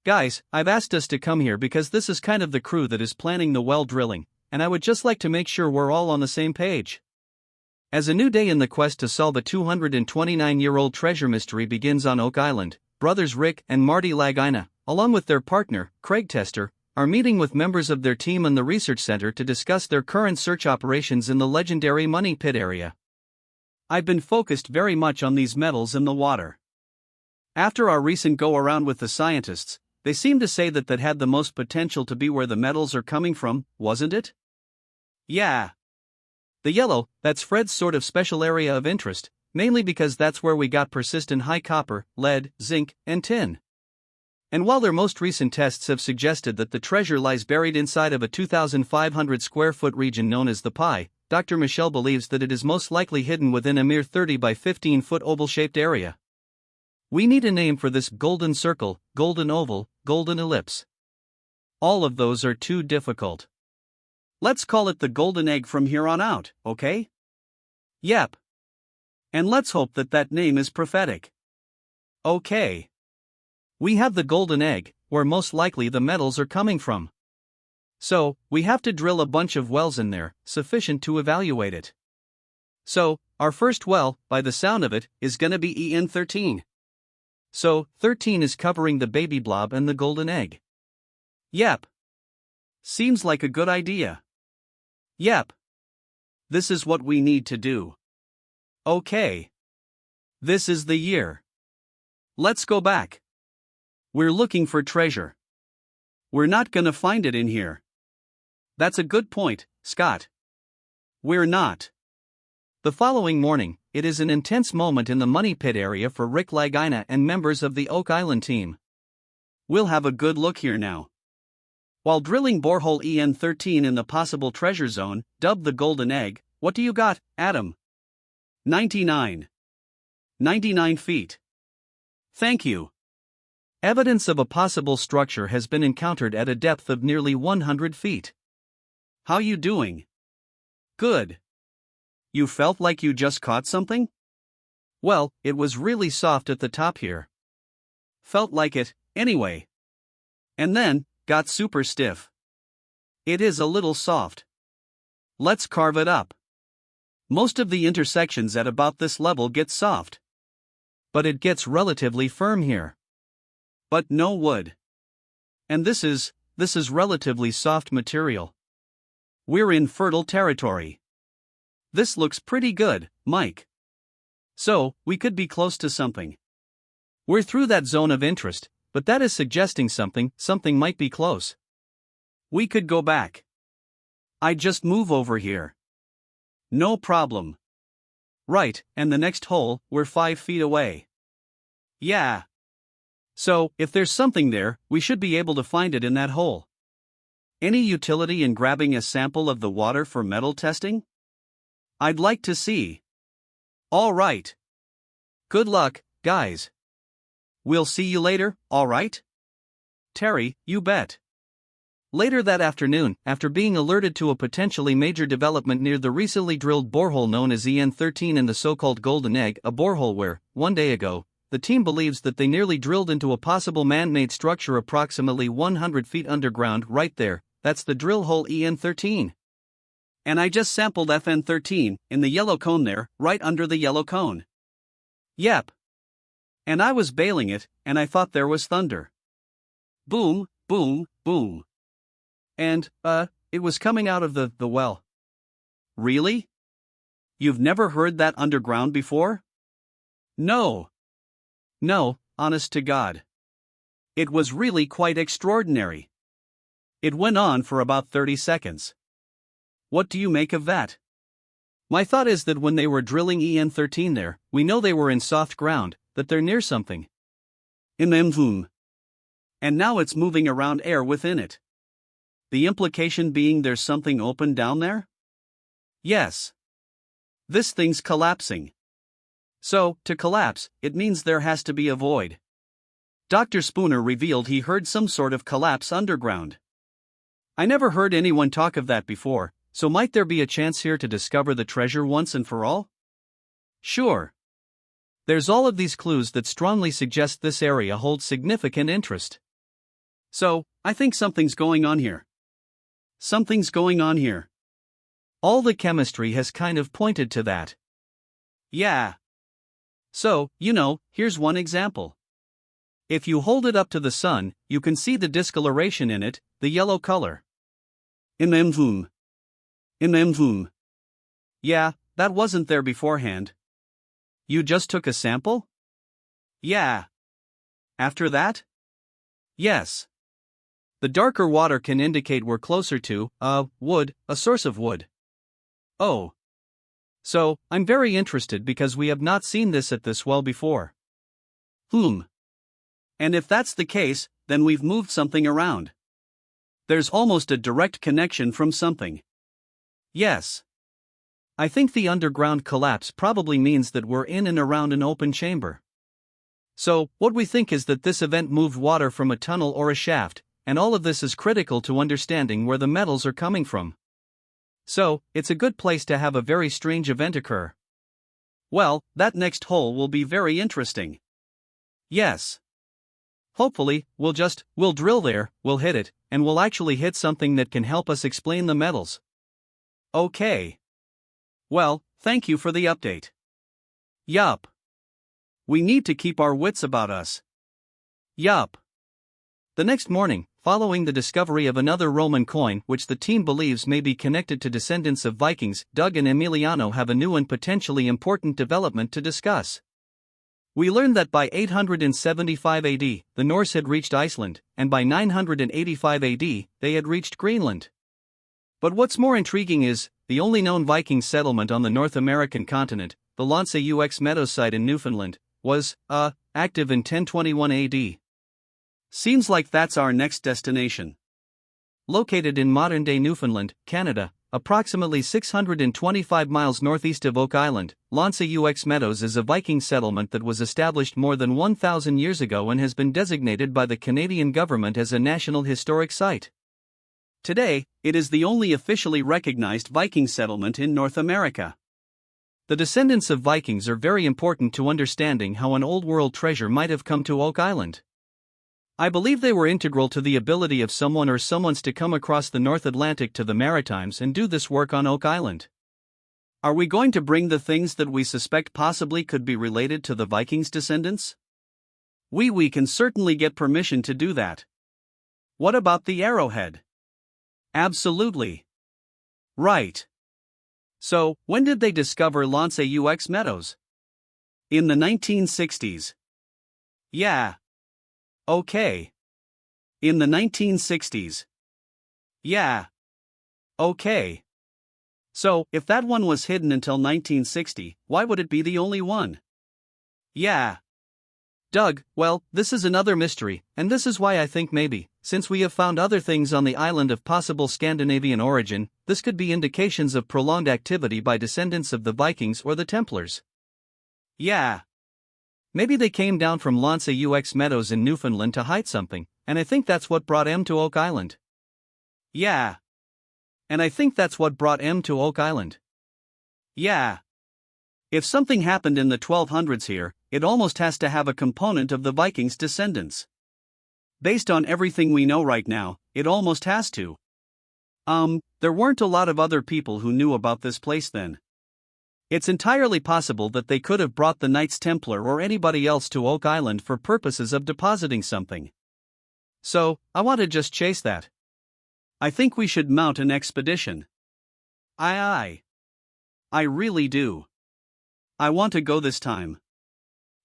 Guys, I've asked us to come here because this is kind of the crew that is planning the well drilling, and I would just like to make sure we're all on the same page. As a new day in the quest to solve a 229-year-old treasure mystery begins on Oak Island, brothers Rick and Marty Lagina, along with their partner, Craig Tester, are meeting with members of their team in the research center to discuss their current search operations in the legendary Money Pit area. I've been focused very much on these metals in the water. After our recent go-around with the scientists, they seem to say that had the most potential to be where the metals are coming from, wasn't it? Yeah. The yellow, that's Fred's sort of special area of interest, mainly because that's where we got persistent high copper, lead, zinc, and tin. And while their most recent tests have suggested that the treasure lies buried inside of a 2,500 square foot region known as the Pie, Dr. Michelle believes that it is most likely hidden within a mere 30 by 15 foot oval-shaped area. We need a name for this golden circle, golden oval, golden ellipse. All of those are too difficult. Let's call it the golden egg from here on out, okay? Yep. And let's hope that name is prophetic. Okay. We have the golden egg, where most likely the metals are coming from. So, we have to drill a bunch of wells in there, sufficient to evaluate it. So, our first well, by the sound of it, is gonna be EN13. So, 13 is covering the baby blob and the golden egg. Yep. Seems like a good idea. Yep. This is what we need to do. Okay. This is the year. Let's go back. We're looking for treasure. We're not gonna find it in here. That's a good point, Scott. We're not. The following morning, it is an intense moment in the Money Pit area for Rick Lagina and members of the Oak Island team. We'll have a good look here now. While drilling borehole EN13 in the possible treasure zone, dubbed the Golden Egg, what do you got, Adam? 99. 99 feet. Thank you. Evidence of a possible structure has been encountered at a depth of nearly 100 feet. How you doing? Good. You felt like you just caught something? Well, it was really soft at the top here. Felt like it, anyway. And then, got super stiff. It is a little soft. Let's carve it up. Most of the intersections at about this level get soft. But it gets relatively firm here. But no wood. And this is relatively soft material. We're in fertile territory. This looks pretty good, Mike. So, we could be close to something. We're through that zone of interest, but that is suggesting something might be close. We could go back. I'd just move over here. No problem. Right, and the next hole, we're 5 feet away. Yeah. So, if there's something there, we should be able to find it in that hole. Any utility in grabbing a sample of the water for metal testing? I'd like to see. All right. Good luck, guys. We'll see you later, all right? Terry, you bet. Later that afternoon, after being alerted to a potentially major development near the recently drilled borehole known as EN13 in the so-called Golden Egg, a borehole where, one day ago, the team believes that they nearly drilled into a possible man-made structure approximately 100 feet underground right there, that's the drill hole EN13. And I just sampled FN13, in the yellow cone there, right under the yellow cone. Yep. And I was bailing it, and I thought there was thunder. Boom, boom, boom. And, it was coming out of the well. Really? You've never heard that underground before? No. No, honest to God. It was really quite extraordinary. It went on for about 30 seconds. What do you make of that? My thought is that when they were drilling EN13 there, we know they were in soft ground, that they're near something. And now it's moving around air within it. The implication being there's something open down there? Yes. This thing's collapsing. So, to collapse, it means there has to be a void. Dr. Spooner revealed he heard some sort of collapse underground. I never heard anyone talk of that before, so might there be a chance here to discover the treasure once and for all? Sure. There's all of these clues that strongly suggest this area holds significant interest. So, I think something's going on here. Something's going on here. All the chemistry has kind of pointed to that. Yeah. So, here's one example. If you hold it up to the sun, you can see the discoloration in it, the yellow color. In Yeah, that wasn't there beforehand. You just took a sample? Yeah. After that? Yes. The darker water can indicate we're closer to, wood, a source of wood. Oh. So, I'm very interested because we have not seen this at this well before. And if that's the case, then we've moved something around. There's almost a direct connection from something. Yes. I think the underground collapse probably means that we're in and around an open chamber. So, what we think is that this event moved water from a tunnel or a shaft, and all of this is critical to understanding where the metals are coming from. So, it's a good place to have a very strange event occur. Well, that next hole will be very interesting. Yes. Hopefully, we'll drill there, we'll hit it, and we'll actually hit something that can help us explain the metals. Okay. Well, thank you for the update. Yup. We need to keep our wits about us. Yup. The next morning, following the discovery of another Roman coin which the team believes may be connected to descendants of Vikings, Doug and Emiliano have a new and potentially important development to discuss. We learned that by 875 AD, the Norse had reached Iceland, and by 985 AD, they had reached Greenland. But what's more intriguing is, the only known Viking settlement on the North American continent, the Lance aux Meadows site in Newfoundland, was, active in 1021 AD. Seems like that's our next destination. Located in modern-day Newfoundland, Canada, approximately 625 miles northeast of Oak Island, Lance aux Meadows is a Viking settlement that was established more than 1,000 years ago and has been designated by the Canadian government as a National Historic Site. Today, it is the only officially recognized Viking settlement in North America. The descendants of Vikings are very important to understanding how an old world treasure might have come to Oak Island. I believe they were integral to the ability of someone or someones to come across the North Atlantic to the Maritimes and do this work on Oak Island. Are we going to bring the things that we suspect possibly could be related to the Vikings' descendants? We can certainly get permission to do that. What about the arrowhead? Absolutely. Right. So, when did they discover Lance aux Meadows? In the 1960s. Yeah. Okay. In the 1960s. Yeah. Okay. So, if that one was hidden until 1960, why would it be the only one? Yeah. Doug, well, this is another mystery, and this is why I think maybe, since we have found other things on the island of possible Scandinavian origin, this could be indications of prolonged activity by descendants of the Vikings or the Templars. Yeah. Maybe they came down from Lance aux Meadows in Newfoundland to hide something, and I think that's what brought M to Oak Island. Yeah. And I think that's what brought M to Oak Island. Yeah. If something happened in the 1200s here, it almost has to have a component of the Vikings' descendants. Based on everything we know right now, it almost has to. There weren't a lot of other people who knew about this place then. It's entirely possible that they could have brought the Knights Templar or anybody else to Oak Island for purposes of depositing something. So, I want to just chase that. I think we should mount an expedition. Aye. I really do. I want to go this time.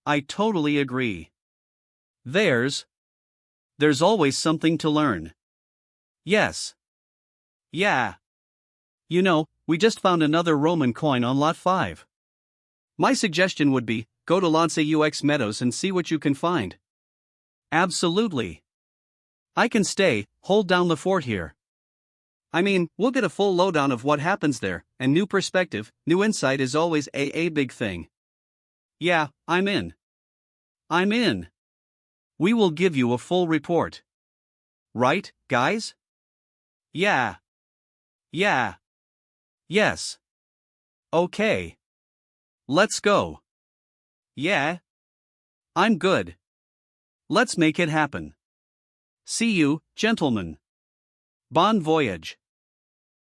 I totally agree. There's always something to learn. Yes. Yeah. We just found another Roman coin on Lot 5. My suggestion would be, go to Lance aux Meadows and see what you can find. Absolutely. I can stay, hold down the fort here. I mean, we'll get a full lowdown of what happens there, and new perspective, new insight is always a big thing. Yeah, I'm in. I'm in. We will give you a full report. Right, guys? Yeah. Yeah. Yes. Okay. Let's go. Yeah. I'm good. Let's make it happen. See you, gentlemen. Bon voyage.